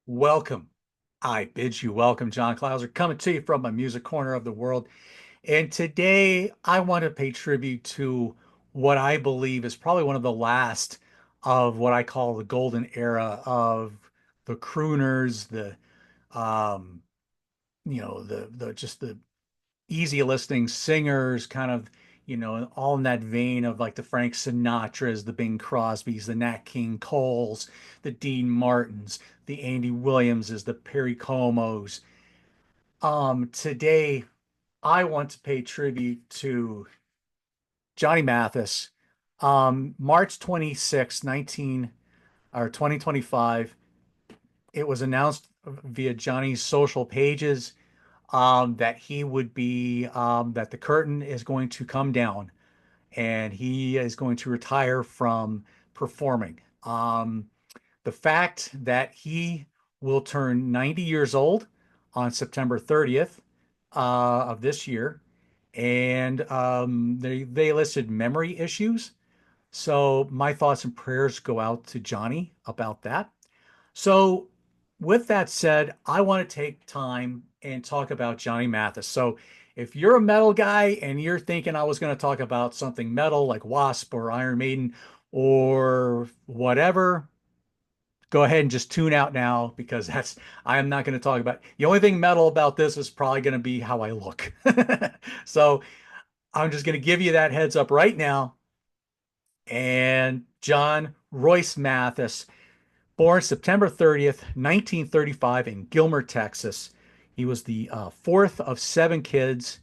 Welcome. I bid you welcome, John Clauser, coming to you from my music corner of the world. And today I want to pay tribute to what I believe is probably one of the last of what I call the golden era of the crooners, um, the just the easy listening singers, kind of, all in that vein of like the Frank Sinatras, the Bing Crosbys, the Nat King Coles, the Dean Martins, the Andy Williamses, the Perry Comos. Today I want to pay tribute to Johnny Mathis. March 26, 2025, it was announced via Johnny's social pages that he would be that the curtain is going to come down and he is going to retire from performing. The fact that he will turn 90 years old on September 30th of this year, and they listed memory issues. So my thoughts and prayers go out to Johnny about that. So, with that said, I want to take time and talk about Johnny Mathis. So, if you're a metal guy and you're thinking I was going to talk about something metal like Wasp or Iron Maiden or whatever, go ahead and just tune out now because I am not going to talk about. The only thing metal about this is probably going to be how I look. So, I'm just going to give you that heads up right now. And John Royce Mathis, born September 30th, 1935, in Gilmer, Texas. He was the fourth of seven kids.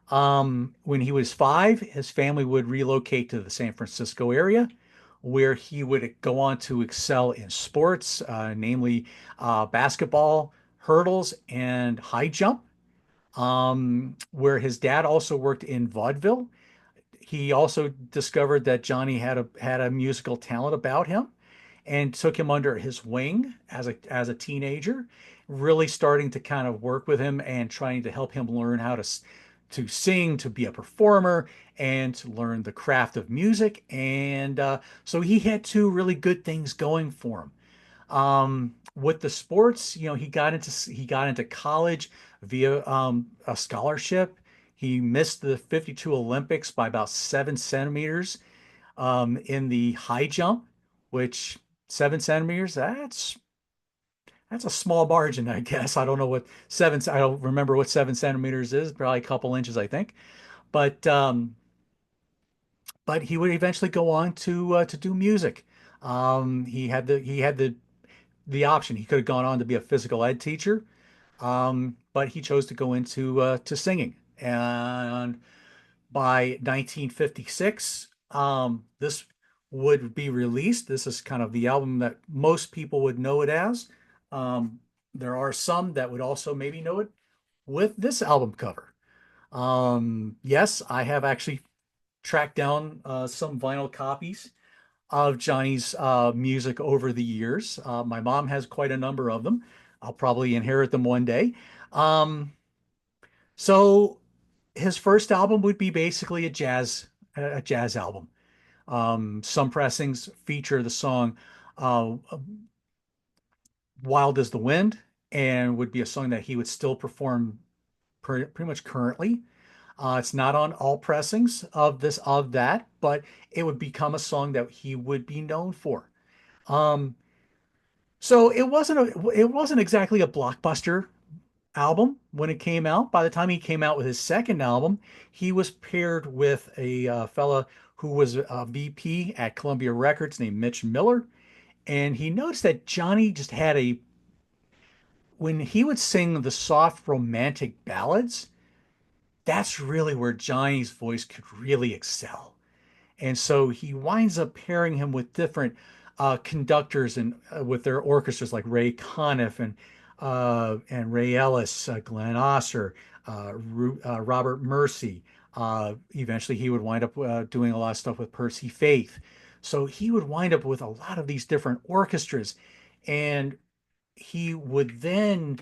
When he was five, his family would relocate to the San Francisco area, where he would go on to excel in sports, namely basketball, hurdles, and high jump. Where his dad also worked in vaudeville. He also discovered that Johnny had a musical talent about him and took him under his wing as a teenager, really starting to kind of work with him and trying to help him learn how to sing, to be a performer, and to learn the craft of music. And so he had two really good things going for him. With the sports, he got into college via a scholarship. He missed the 52 Olympics by about 7 centimeters in the high jump, which 7 centimeters, that's a small margin, I guess. I don't know what I don't remember what 7 centimeters is, probably a couple inches, I think. But but he would eventually go on to do music. He had the option. He could have gone on to be a physical ed teacher, but he chose to go into to singing. And by 1956, this would be released. This is kind of the album that most people would know it as. Um, there are some that would also maybe know it with this album cover. Yes, I have actually tracked down some vinyl copies of Johnny's music over the years. My mom has quite a number of them. I'll probably inherit them one day. Um, so his first album would be basically a jazz album. Some pressings feature the song uh, "Wild as the Wind" and would be a song that he would still perform pretty much currently. It's not on all pressings of that, but it would become a song that he would be known for. Um, so it wasn't exactly a blockbuster album when it came out. By the time he came out with his second album, he was paired with a fella who was a VP at Columbia Records named Mitch Miller. And he noticed that Johnny just when he would sing the soft romantic ballads, that's really where Johnny's voice could really excel. And so he winds up pairing him with different conductors and with their orchestras like Ray Conniff and Ray Ellis, Glenn Osser, Robert Mercy. Eventually, he would wind up doing a lot of stuff with Percy Faith. So he would wind up with a lot of these different orchestras, and he would then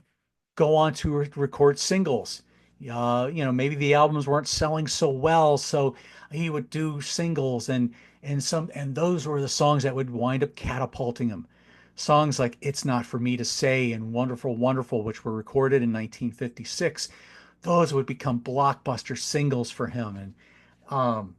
go on to record singles. Maybe the albums weren't selling so well, so he would do singles and those were the songs that would wind up catapulting him. songs like It's Not For Me to Say and Wonderful Wonderful, which were recorded in 1956, those would become blockbuster singles for him. And um,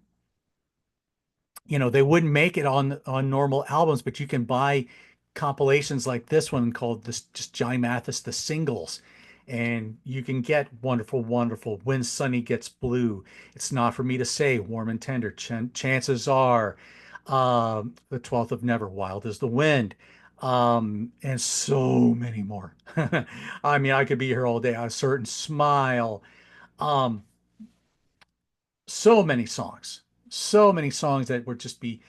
they wouldn't make it on normal albums, but you can buy compilations like this one called this just Johnny Mathis the singles, and you can get Wonderful Wonderful, When Sunny Gets Blue, It's Not For Me to Say, Warm and Tender, Chances Are, The 12th of Never, Wild as the Wind, and so many more. I mean, I could be here all day. A Certain Smile, um, so many songs that would just be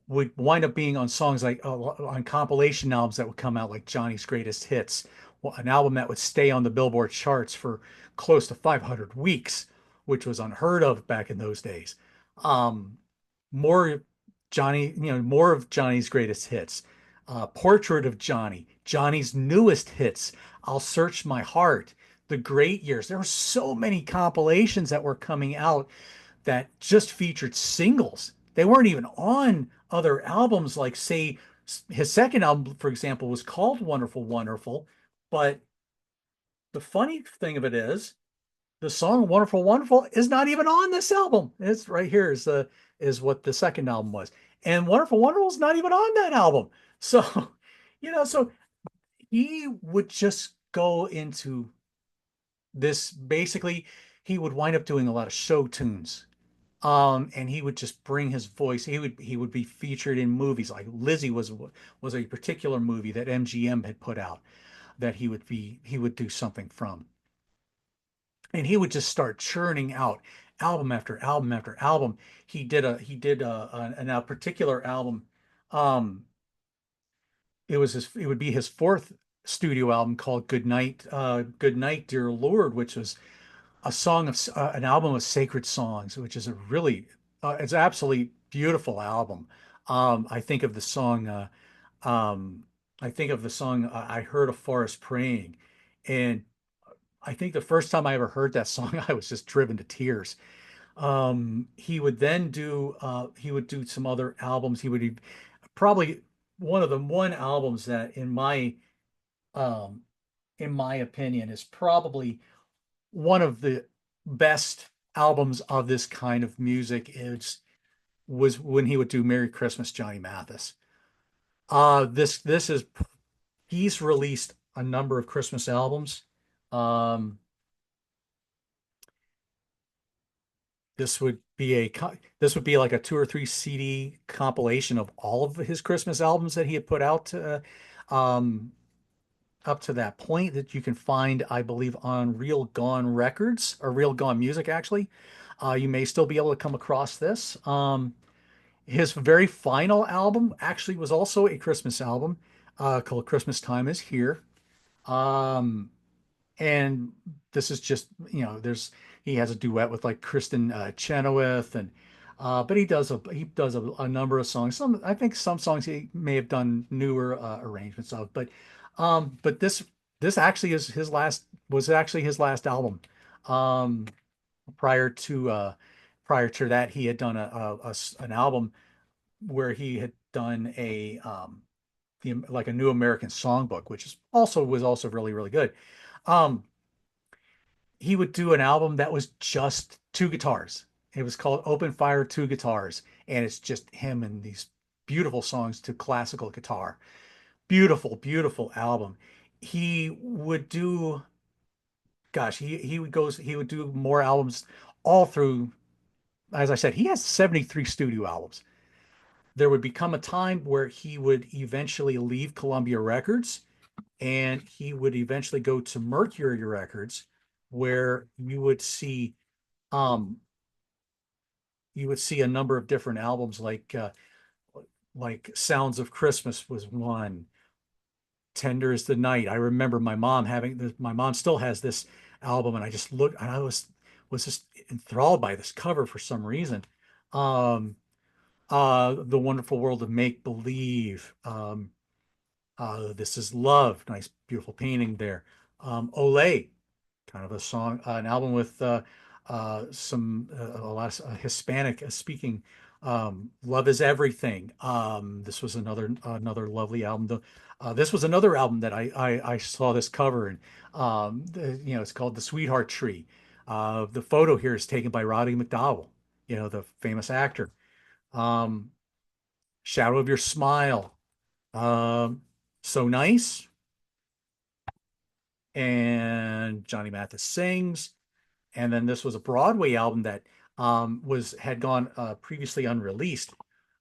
would wind up being on songs like on compilation albums that would come out like Johnny's Greatest Hits, well, an album that would stay on the Billboard charts for close to 500 weeks, which was unheard of back in those days. Um, more more of Johnny's Greatest Hits, Portrait of Johnny, Johnny's newest hits, I'll Search My Heart, The Great Years. There were so many compilations that were coming out that just featured singles. They weren't even on other albums, like, say, his second album, for example, was called Wonderful Wonderful. But the funny thing of it is, the song Wonderful Wonderful is not even on this album. It's right here is what the second album was. And Wonderful Wonderful is not even on that album. So, so he would just go into this basically, he would wind up doing a lot of show tunes. And he would just bring his voice. He would be featured in movies like Lizzie was a particular movie that MGM had put out that he would do something from, and he would just start churning out album after album after album. A particular album. Um, it would be his fourth studio album called Good Night, Dear Lord, which was an album of sacred songs, which is a really, it's an absolutely beautiful album. I think of the song, um, I Heard a Forest Praying. And I think the first time I ever heard that song, I was just driven to tears. He would do some other albums. Probably one albums that um, in my opinion is probably one of the best albums of this kind of music was when he would do Merry Christmas, Johnny Mathis. This is He's released a number of Christmas albums. Um, this would be like a 2 or 3 CD compilation of all of his Christmas albums that he had put out um, up to that point, that you can find, I believe, on Real Gone Records, or Real Gone Music, actually. You may still be able to come across this. His very final album actually was also a Christmas album called Christmas Time Is Here. Um, and this is just, he has a duet with like Kristen Chenoweth, and but he does a number of songs. I think some songs he may have done newer arrangements of, but this actually is his last was actually his last album. Um, prior to uh, prior to that, he had done an album where he had done like a New American Songbook, which was also really, really good. Um, he would do an album that was just two guitars. It was called Open Fire Two Guitars, and it's just him and these beautiful songs to classical guitar. Beautiful, beautiful album. He would do, gosh, he would do more albums all through. As I said, he has 73 studio albums. There would become a time where he would eventually leave Columbia Records, and he would eventually go to Mercury Records, where um you would see a number of different albums like Sounds of Christmas was one, Tender is the Night. I remember my mom still has this album, and I just looked and I was just enthralled by this cover for some reason. Um The Wonderful World of Make Believe. This Is Love, nice beautiful painting there. Olay, kind of a song, an album with some a lot of Hispanic speaking. Love Is Everything. This was another lovely album. This was another album that I saw this cover, and it's called The Sweetheart Tree. The photo here is taken by Roddy McDowall, the famous actor. Um, Shadow of Your Smile, um, So Nice, and Johnny Mathis Sings. And then this was a Broadway album that was had gone previously unreleased,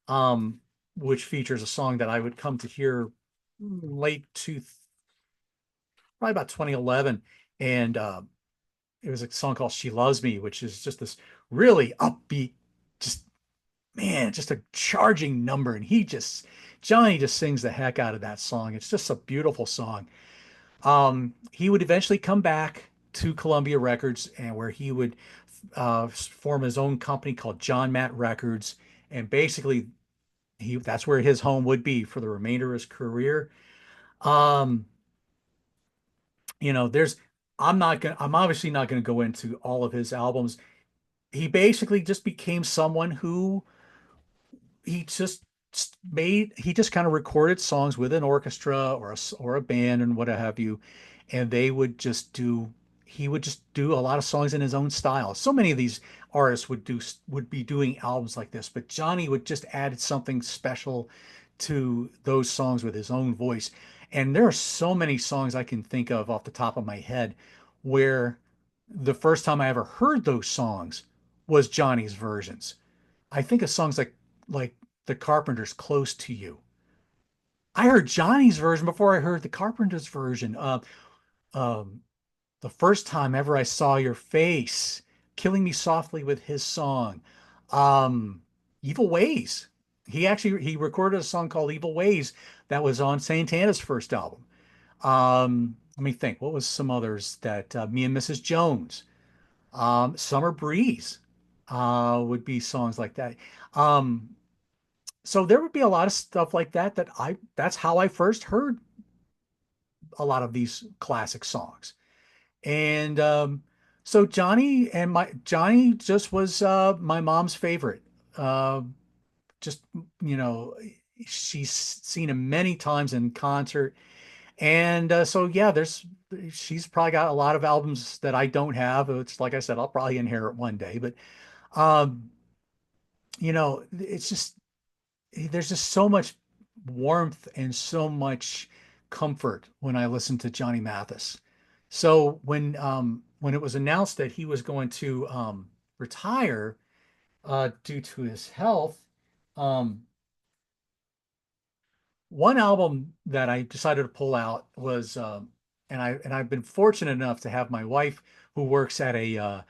um, which features a song that I would come to hear late to probably about 2011, and it was a song called "She Loves Me," which is just this really upbeat, just man, just a charging number, and Johnny just sings the heck out of that song. It's just a beautiful song. He would eventually come back to Columbia Records, and where he would form his own company called John Matt Records, and basically that's where his home would be for the remainder of his career. Um, there's I'm obviously not gonna go into all of his albums. He basically just became someone who he just he just kind of recorded songs with an orchestra or a band and what have you, and he would just do a lot of songs in his own style. So many of these artists would be doing albums like this, but Johnny would just add something special to those songs with his own voice. And there are so many songs I can think of off the top of my head where the first time I ever heard those songs was Johnny's versions. I think of songs like The Carpenters' "Close to You." I heard Johnny's version before I heard the Carpenters' version. Um, the first time ever I saw your face, "Killing Me Softly" with his song. Evil Ways. He recorded a song called "Evil Ways" that was on Santana's first album. Let me think. What was some others that Me and Mrs. Jones, Summer Breeze, would be songs like that. Um, so there would be a lot of stuff like that's how I first heard a lot of these classic songs. And so Johnny just was my mom's favorite. Uh, just you know, she's seen him many times in concert, and so yeah, there's she's probably got a lot of albums that I don't have. It's like I said, I'll probably inherit one day, but um, it's just there's just so much warmth and so much comfort when I listen to Johnny Mathis. So when it was announced that he was going to retire due to his health, um, one album that I decided to pull out was and I've been fortunate enough to have my wife who works at a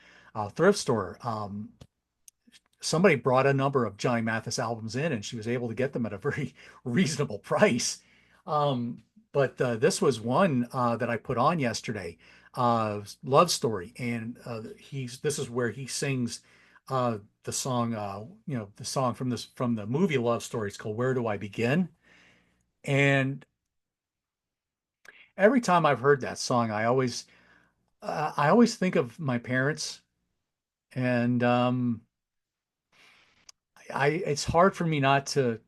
thrift store. Somebody brought a number of Johnny Mathis albums in, and she was able to get them at a very reasonable price. Um, but this was one that I put on yesterday, "Love Story," and he's this is where he sings the song, the song from the movie Love Story. It's called "Where Do I Begin?" And every time I've heard that song, I always think of my parents, and I it's hard for me not to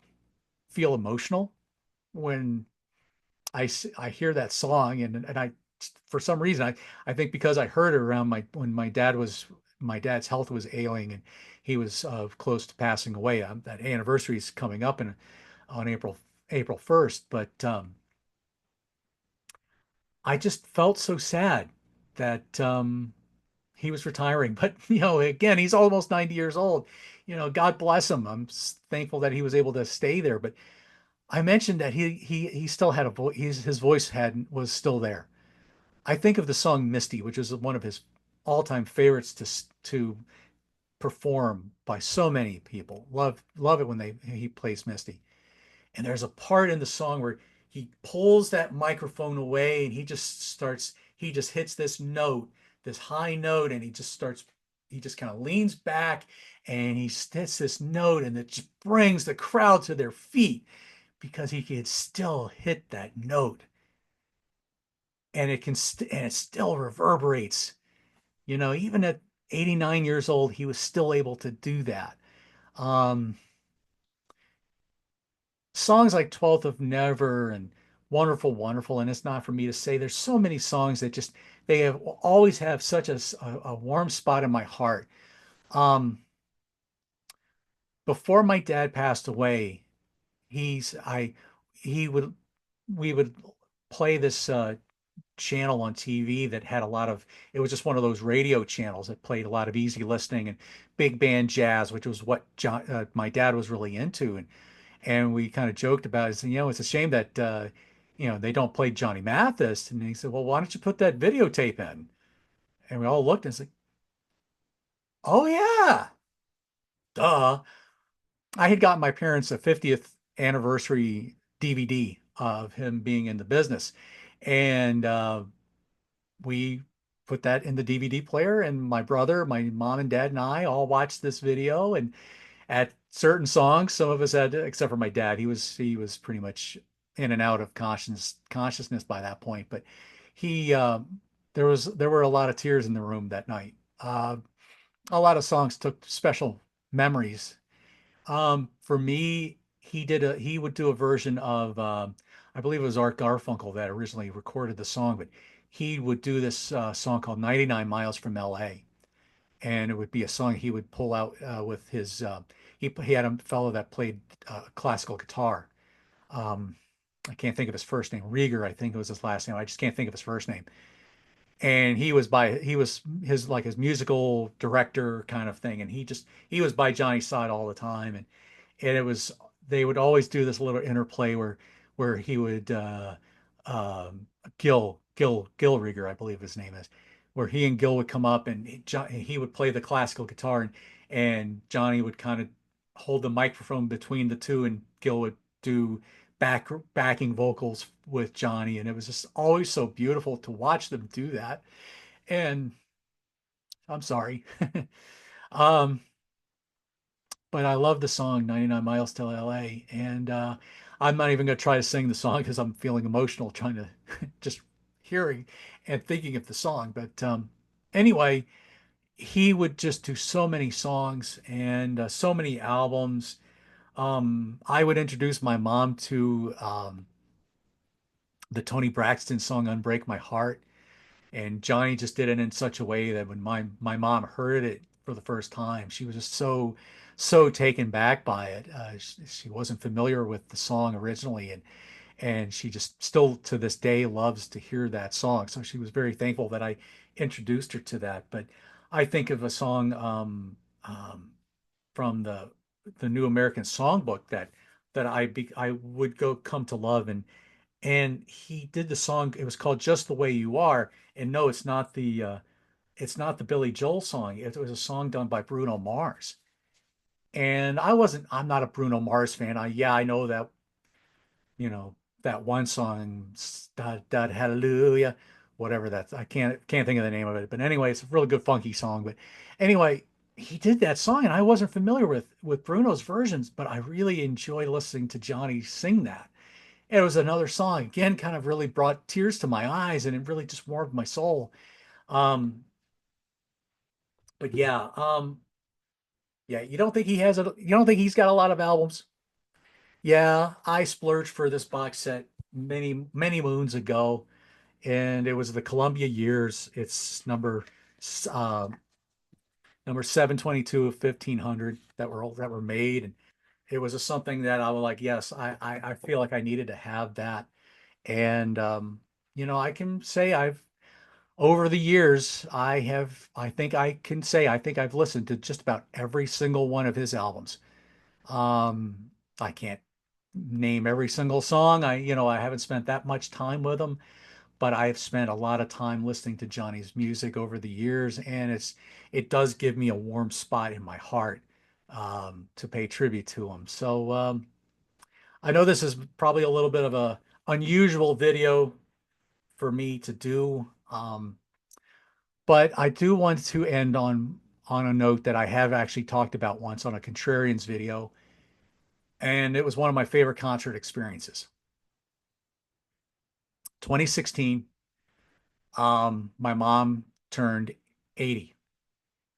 feel emotional when I hear that song, and I for some reason I think because I heard it around my when my dad's health was ailing and he was close to passing away. That anniversary is coming up on April 1st, but I just felt so sad that he was retiring. But again, he's almost 90 years old. God bless him. I'm thankful that he was able to stay there, but I mentioned that he still had a voice. His voice had was still there. I think of the song "Misty," which is one of his all-time favorites to perform by so many people. Love it when he plays Misty. And there's a part in the song where he pulls that microphone away and he just hits this note, this high note, and he just kind of leans back and he hits this note, and it just brings the crowd to their feet because he can still hit that note, and and it still reverberates. Even at 89 years old, he was still able to do that. Um, Songs like 12th of Never and wonderful, wonderful. And it's not for me to say. There's so many songs that just they have always have such a warm spot in my heart. Um, Before my dad passed away, he's I he would we would play this channel on TV that had a lot of it was just one of those radio channels that played a lot of easy listening and big band jazz, which was what my dad was really into. And we kind of joked about it. And, it's a shame that they don't play Johnny Mathis. And he said, well, why don't you put that videotape in? And we all looked and said, oh yeah, duh. I had gotten my parents a 50th anniversary DVD of him being in the business. And we put that in the DVD player, and my brother, my mom and dad and I all watched this video. And at certain songs, some of us had, except for my dad, he was pretty much in and out of consciousness by that point. But he there were a lot of tears in the room that night. A lot of songs took special memories. For me, he would do a version of I believe it was Art Garfunkel that originally recorded the song, but he would do this song called 99 Miles from LA. And it would be a song he would pull out with his he had a fellow that played classical guitar. Um, I can't think of his first name. Rieger, I think it was his last name. I just can't think of his first name. And he was his like his musical director kind of thing, and he was by Johnny's side all the time. And it was they would always do this little interplay where he would um, Gil Rieger, I believe his name is, where he and Gil would come up, and he would play the classical guitar, and Johnny would kind of hold the microphone between the two, and Gil would do backing vocals with Johnny. And it was just always so beautiful to watch them do that. And I'm sorry. um but I love the song 99 Miles to LA. And I'm not even going to try to sing the song because I'm feeling emotional trying to just hearing and thinking of the song. But anyway, he would just do so many songs and so many albums. I would introduce my mom to the Tony Braxton song "Unbreak My Heart," and Johnny just did it in such a way that when my mom heard it for the first time, she was just so taken back by it. She wasn't familiar with the song originally, and she just still to this day loves to hear that song. So she was very thankful that I introduced her to that. But I think of a song from the New American Songbook that I would go come to love. And he did the song. It was called "Just the Way You Are." And no, it's not the Billy Joel song. It was a song done by Bruno Mars. And I'm not a Bruno Mars fan. I know that one song, Hallelujah, whatever that's. I can't think of the name of it. But anyway, it's a really good funky song. But anyway, he did that song, and I wasn't familiar with Bruno's versions, but I really enjoy listening to Johnny sing that. It was another song again, kind of really brought tears to my eyes, and it really just warmed my soul. Um, but yeah, you don't think he's got a lot of albums? Yeah, I splurged for this box set many, many moons ago, and it was the Columbia years. It's uh, number 722 of 1500 that were made, and it was just something that I was like, yes, I feel like I needed to have that. And I can say I've over the years, I think I've listened to just about every single one of his albums. I can't name every single song. I haven't spent that much time with him, but I've spent a lot of time listening to Johnny's music over the years, and it does give me a warm spot in my heart to pay tribute to him. So I know this is probably a little bit of a unusual video for me to do. But I do want to end on a note that I have actually talked about once on a Contrarians video, and it was one of my favorite concert experiences. 2016, my mom turned 80,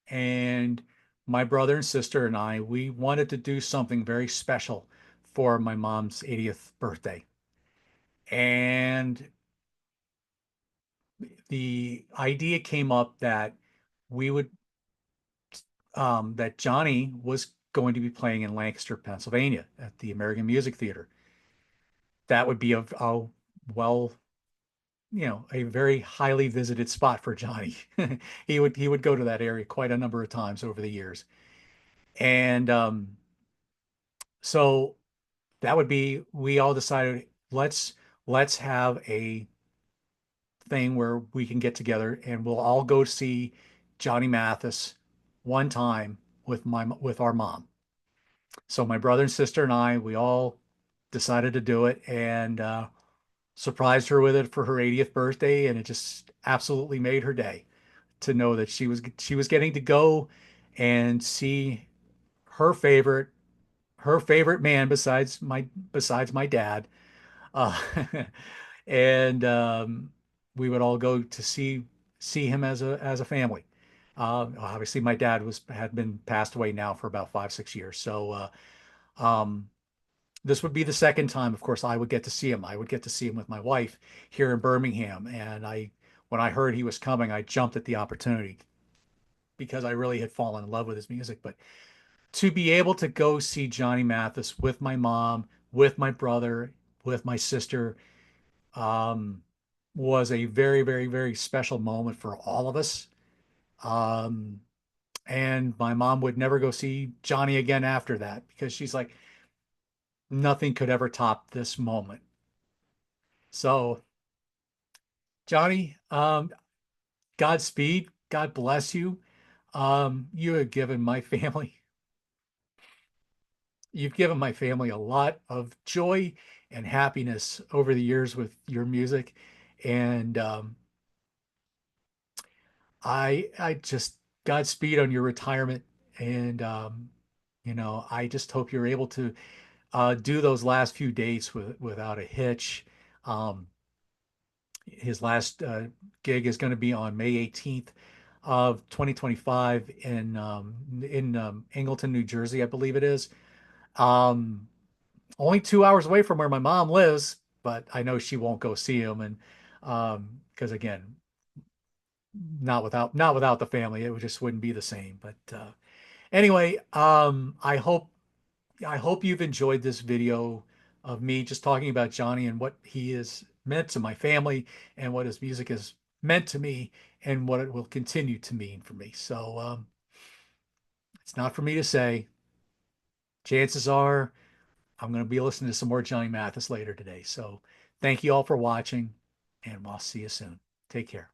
and my brother and sister and we wanted to do something very special for my mom's 80th birthday. And the idea came up that we would that Johnny was going to be playing in Lancaster, Pennsylvania at the American Music Theater. That would be a well, a very highly visited spot for Johnny. He would go to that area quite a number of times over the years. And so that would be we all decided let's have a thing where we can get together and we'll all go see Johnny Mathis one time with our mom. So my brother and sister and I, we all decided to do it and surprised her with it for her 80th birthday, and it just absolutely made her day to know that she was getting to go and see her favorite her favorite man besides my dad. Uh, and we would all go to see him as a family. Obviously, my dad had been passed away now for about 5 6 years, so um, this would be the second time. Of course, I would get to see him. I would get to see him with my wife here in Birmingham, and when I heard he was coming, I jumped at the opportunity because I really had fallen in love with his music. But to be able to go see Johnny Mathis with my mom, with my brother, with my sister, um, was a very, very, very special moment for all of us. Um, and my mom would never go see Johnny again after that because she's like, nothing could ever top this moment. So, Johnny, Godspeed. God bless you. You have given my family, you've given my family a lot of joy and happiness over the years with your music. And I just Godspeed on your retirement. And I just hope you're able to do those last few dates without a hitch. Um, his last gig is going to be on May 18th of 2025 in Angleton, New Jersey, I believe it is. Um, Only 2 hours away from where my mom lives, but I know she won't go see him. And because again, not without the family, it just wouldn't be the same. But anyway, I hope you've enjoyed this video of me just talking about Johnny and what he is meant to my family and what his music has meant to me and what it will continue to mean for me. So it's not for me to say. Chances are I'm going to be listening to some more Johnny Mathis later today. So thank you all for watching, and I'll see you soon. Take care.